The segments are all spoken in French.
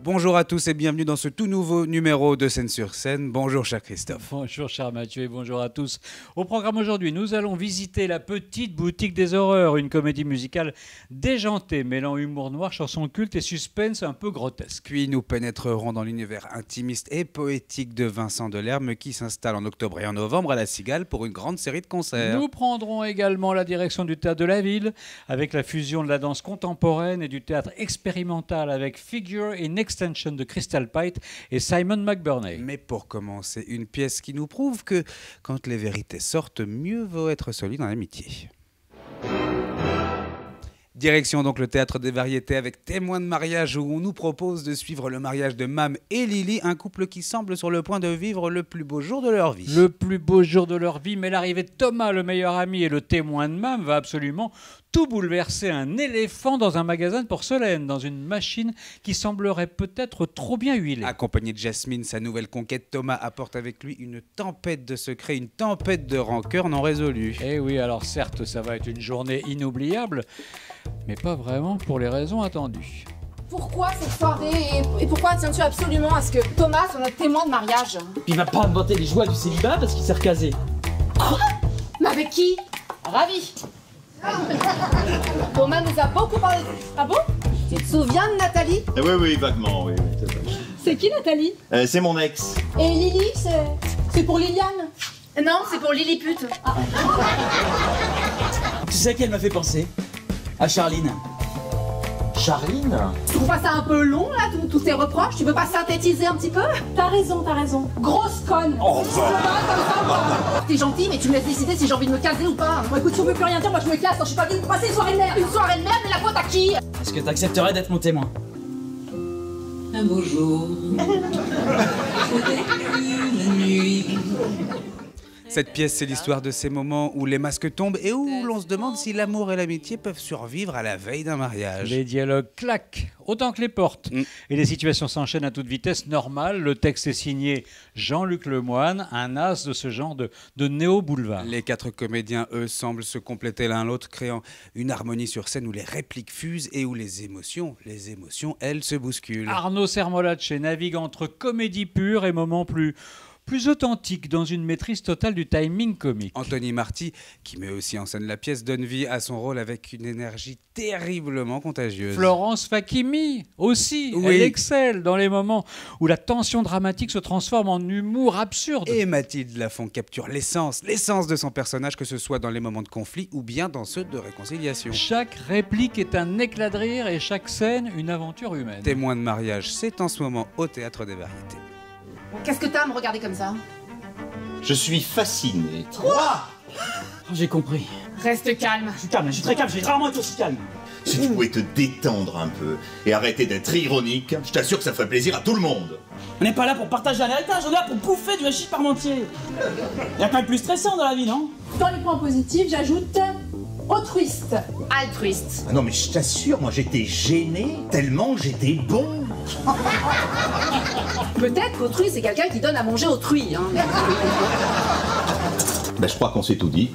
Bonjour à tous et bienvenue dans ce tout nouveau numéro de Scène sur Scène. Bonjour cher Christophe. Bonjour cher Mathieu et bonjour à tous. Au programme aujourd'hui, nous allons visiter La Petite Boutique des Horreurs, une comédie musicale déjantée, mêlant humour noir, chanson culte et suspense un peu grotesque. Puis nous pénétrerons dans l'univers intimiste et poétique de Vincent Delerme qui s'installe en octobre et en novembre à La Cigale pour une grande série de concerts. Nous prendrons également la direction du théâtre de la ville avec la fusion de la danse contemporaine et du théâtre expérimental avec Figure in Extension de Crystal Pite et Simon McBurney. Mais pour commencer, une pièce qui nous prouve que quand les vérités sortent, mieux vaut être solide en amitié. Direction donc le théâtre des variétés avec Témoins de mariage où on nous propose de suivre le mariage de Mam et Lily, un couple qui semble sur le point de vivre le plus beau jour de leur vie. Le plus beau jour de leur vie, mais l'arrivée de Thomas, le meilleur ami et le témoin de Mam, va absolument tout bouleverser. Un éléphant dans un magasin de porcelaine, dans une machine qui semblerait peut-être trop bien huilée. Accompagné de Jasmine, sa nouvelle conquête, Thomas apporte avec lui une tempête de secrets, une tempête de rancœur non résolue. Eh oui, alors certes, ça va être une journée inoubliable, mais pas vraiment pour les raisons attendues. Pourquoi cette soirée et pourquoi tiens-tu absolument à ce que Thomas soit notre témoin de mariage? Il va pas inventer les joies du célibat parce qu'il s'est recasé. Quoi? Mais avec qui? Ravi. Thomas nous a beaucoup parlé. Ah bon? Tu te souviens de Nathalie? Oui, vaguement, oui. C'est qui Nathalie? C'est mon ex. Et Lily, c'est pour Liliane? Non, c'est pour Lilliput. Ah. Tu sais à qui elle m'a fait penser? À Charline. Charline? Tu trouves pas ça un peu long là, tous ces reproches? Tu peux pas synthétiser un petit peu? T'as raison. Grosse conne! Oh, T'es gentil, mais tu me laisses décider si j'ai envie de me caser ou pas. Bon écoute, si on veut plus rien dire, moi je me casse, je suis pas venue passer une soirée de merde. Une soirée de merde, mais la faute à qui? Est-ce que t'accepterais d'être mon témoin? Un beau jour, c'était une nuit. Cette pièce, c'est l'histoire de ces moments où les masques tombent et où l'on se demande si l'amour et l'amitié peuvent survivre à la veille d'un mariage. Les dialogues claquent autant que les portes. Et les situations s'enchaînent à toute vitesse normale. Le texte est signé Jean-Luc Lemoine, un as de ce genre de néo-boulevard. Les quatre comédiens, eux, semblent se compléter l'un l'autre, créant une harmonie sur scène où les répliques fusent et où les émotions, elles, se bousculent. Arnaud Sermolacci navigue entre comédie pure et moments plus authentique dans une maîtrise totale du timing comique. Anthony Marty, qui met aussi en scène la pièce, donne vie à son rôle avec une énergie terriblement contagieuse. Florence Facchimi aussi, oui. Elle excelle dans les moments où la tension dramatique se transforme en humour absurde. Et Mathilde Lafont capture l'essence de son personnage, que ce soit dans les moments de conflit ou bien dans ceux de réconciliation. Chaque réplique est un éclat de rire et chaque scène une aventure humaine. Témoin de mariage, c'est en ce moment au Théâtre des Variétés. Qu'est-ce que t'as à me regarder comme ça? Je suis fasciné. Oh, j'ai compris. Reste calme. Je suis calme, je suis très calme, j'ai rarement été aussi calme. Si tu pouvais te détendre un peu et arrêter d'être ironique, je t'assure que ça ferait plaisir à tout le monde. On n'est pas là pour partager un héritage, on est là pour bouffer du hachis parmentier. Il y a pas de plus stressant dans la vie, non? Dans les points positifs, j'ajoute altruiste. Altruiste. Ah non mais je t'assure, moi j'étais gêné tellement j'étais bon. Peut-être qu'autrui, c'est quelqu'un qui donne à manger autrui. Hein. Ben je crois qu'on s'est tout dit.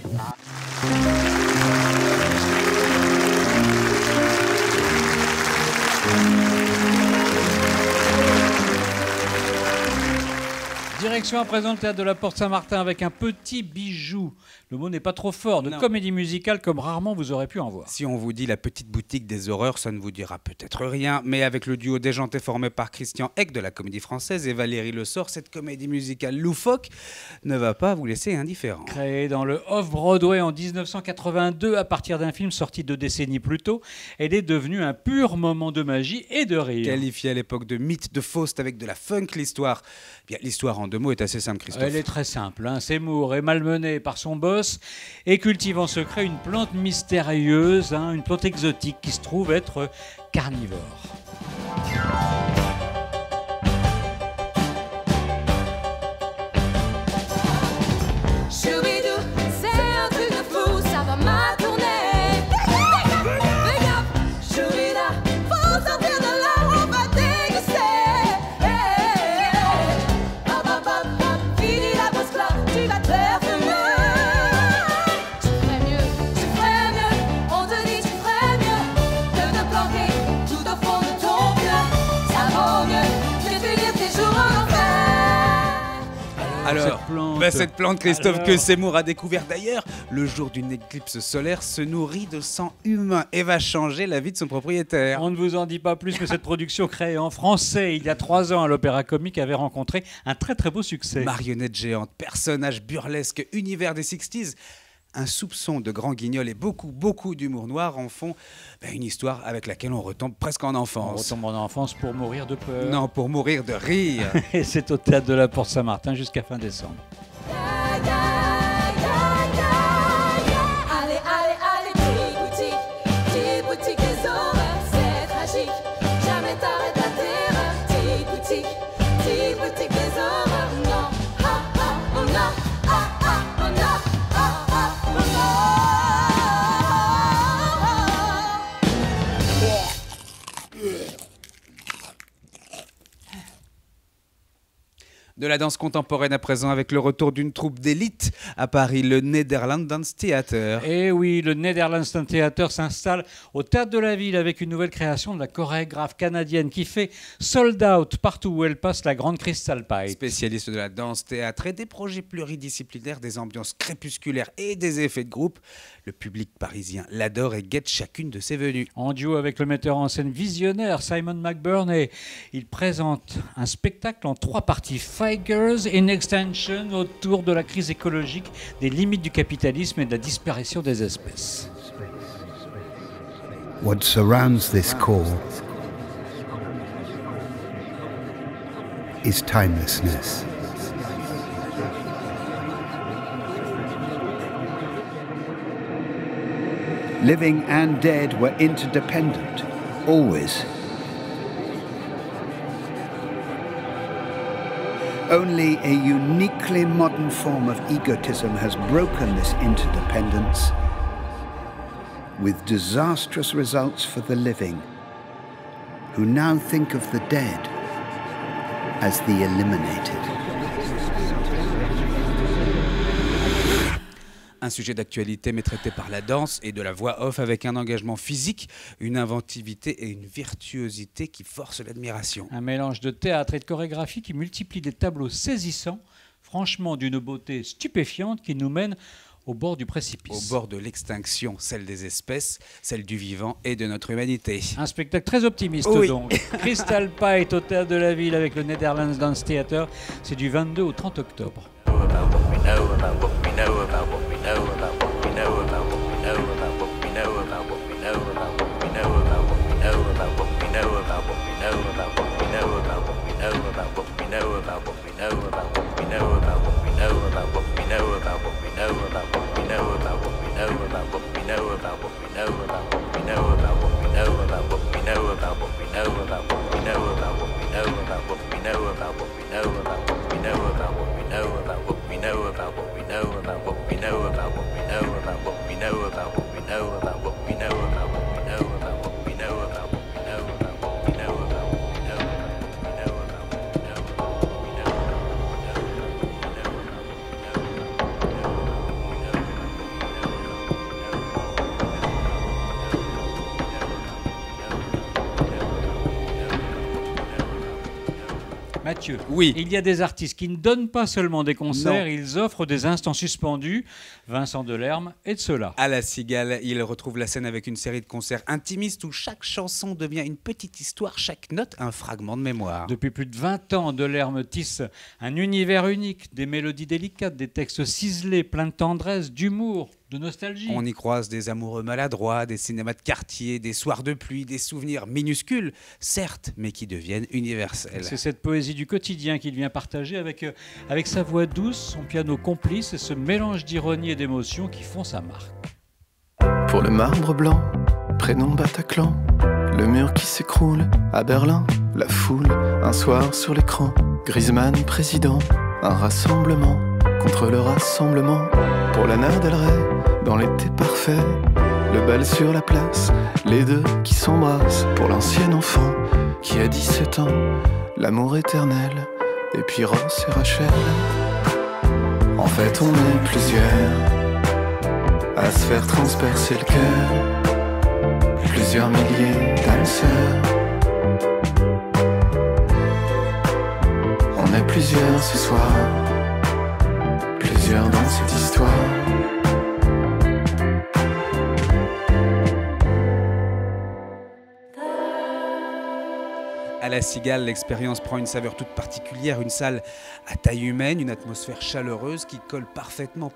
Direction à présent le théâtre de la Porte Saint-Martin avec un petit bijou. Le mot n'est pas trop fort, de comédie musicale comme rarement vous aurez pu en voir. Si on vous dit La Petite Boutique des Horreurs, ça ne vous dira peut-être rien, mais avec le duo déjanté formé par Christian Eck de la Comédie Française et Valérie Le Sort, cette comédie musicale loufoque ne va pas vous laisser indifférent. Créée dans le Off-Broadway en 1982 à partir d'un film sorti 2 décennies plus tôt, elle est devenue un pur moment de magie et de rire. Qualifiée à l'époque de mythe de Faust avec de la funk, l'histoire en 2 mots est assez simple, Christophe. Elle est très simple. Seymour est malmené par son boss et cultive en secret une plante mystérieuse, une plante exotique qui se trouve être carnivore. Tu ferais mieux, on te dit tu ferais mieux que de planquer tout au fond de Alors, cette plante, Christophe, Alors que Seymour a découvert d'ailleurs le jour d'une éclipse solaire, se nourrit de sang humain et va changer la vie de son propriétaire. On ne vous en dit pas plus, mais cette production créée en français il y a 3 ans à l'Opéra Comique avait rencontré un très très beau succès. Marionnette géante, personnage burlesque, univers des 60s, un soupçon de grand guignol et beaucoup d'humour noir en font une histoire avec laquelle on retombe presque en On enfance. retombe en enfance pour mourir de peur. Non, pour mourir de rire. Et c'est au théâtre de la Porte Saint-Martin jusqu'à fin décembre. Allez, allez, allez, petite boutique des horreurs, c'est tragique. Jamais t'arrêtes la terreur, petite boutique des horreurs. Non, ah, ah, oh non, ah, ah, oh non, ah, ah, oh non. De la danse contemporaine à présent avec le retour d'une troupe d'élite à Paris, le Nederland Dance Theater. Et oui, le Netherlands Dance Theater s'installe au Théâtre de la Ville avec une nouvelle création de la chorégraphe canadienne qui fait sold out partout où elle passe, la grande Crystal Pite. Spécialiste de la danse, théâtre et des projets pluridisciplinaires, des ambiances crépusculaires et des effets de groupe, le public parisien l'adore et guette chacune de ses venues. En duo avec le metteur en scène visionnaire Simon McBurney, il présente un spectacle en 3 parties. Figures in Extension autour de la crise écologique, des limites du capitalisme et de la disparition des espèces. What surrounds this call is timelessness. Living and dead were interdependent, always. Only a uniquely modern form of egotism has broken this interdependence, with disastrous results for the living, who now think of the dead as the eliminated. Un sujet d'actualité mais traité par la danse et de la voix off avec un engagement physique, une inventivité et une virtuosité qui forcent l'admiration. Un mélange de théâtre et de chorégraphie qui multiplie des tableaux saisissants, franchement d'une beauté stupéfiante qui nous mène au bord du précipice. Au bord de l'extinction, celle des espèces, celle du vivant et de notre humanité. Un spectacle très optimiste donc. Crystal Pite au Théâtre de la Ville avec le Netherlands Dance Theater, c'est du 22 au 30 octobre. Mathieu, oui. Il y a des artistes qui ne donnent pas seulement des concerts, ils offrent des instants suspendus. Vincent Delerme est de cela. À la Cigale, il retrouve la scène avec une série de concerts intimistes où chaque chanson devient une petite histoire, chaque note un fragment de mémoire. Depuis plus de 20 ans, Delerme tisse un univers unique, des mélodies délicates, des textes ciselés, pleins de tendresse, d'humour, de nostalgie. On y croise des amoureux maladroits, des cinémas de quartier, des soirs de pluie, des souvenirs minuscules, certes, mais qui deviennent universels. C'est cette poésie du quotidien qu'il vient partager avec sa voix douce, son piano complice et ce mélange d'ironie et d'émotion qui font sa marque. Pour le marbre blanc, prénom Bataclan, le mur qui s'écroule à Berlin, la foule, un soir sur l'écran, Griezmann président, un rassemblement contre le rassemblement. Pour Lana Del Rey, dans l'été parfait, le bal sur la place, les deux qui s'embrassent. Pour l'ancien enfant qui a 17 ans, l'amour éternel, et puis Ross et Rachel. En fait on est plusieurs à se faire transpercer le cœur, plusieurs milliers d'âmes sœurs. On est plusieurs ce soir plusieurs dans cette histoire. À la Cigale, l'expérience prend une saveur toute particulière, une salle à taille humaine, une atmosphère chaleureuse qui colle parfaitement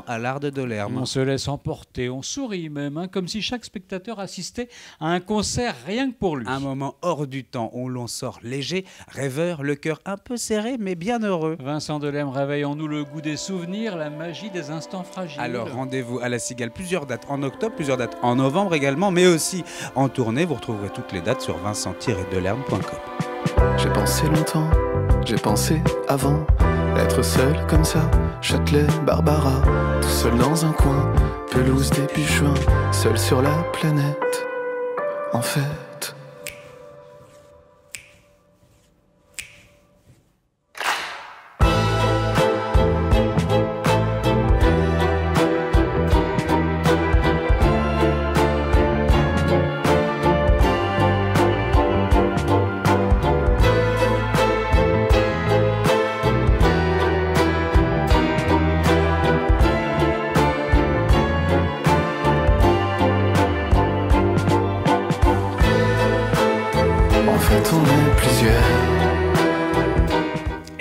à l'art de Delerme. On se laisse emporter, on sourit même, hein, comme si chaque spectateur assistait à un concert rien que pour lui. Un moment hors du temps où l'on sort léger, rêveur, le cœur un peu serré mais bien heureux. Vincent Delerme réveille en nous le goût des souvenirs, la magie des instants fragiles. Alors rendez-vous à la Cigale, plusieurs dates en octobre, plusieurs dates en novembre également, mais aussi en tournée. Vous retrouverez toutes les dates sur vincent-delerme.com. J'ai pensé longtemps, j'ai pensé avant être seul comme ça, Châtelet, Barbara, tout seul dans un coin, pelouse début juin, seul sur la planète. En fait, on est plusieurs.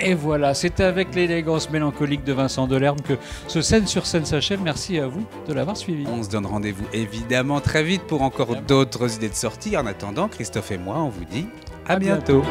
Et voilà, c'est avec l'élégance mélancolique de Vincent Delerme que ce Scène sur scène s'achève. Merci à vous de l'avoir suivi. On se donne rendez-vous évidemment très vite pour encore d'autres idées de sortie. En attendant, Christophe et moi, on vous dit à bientôt.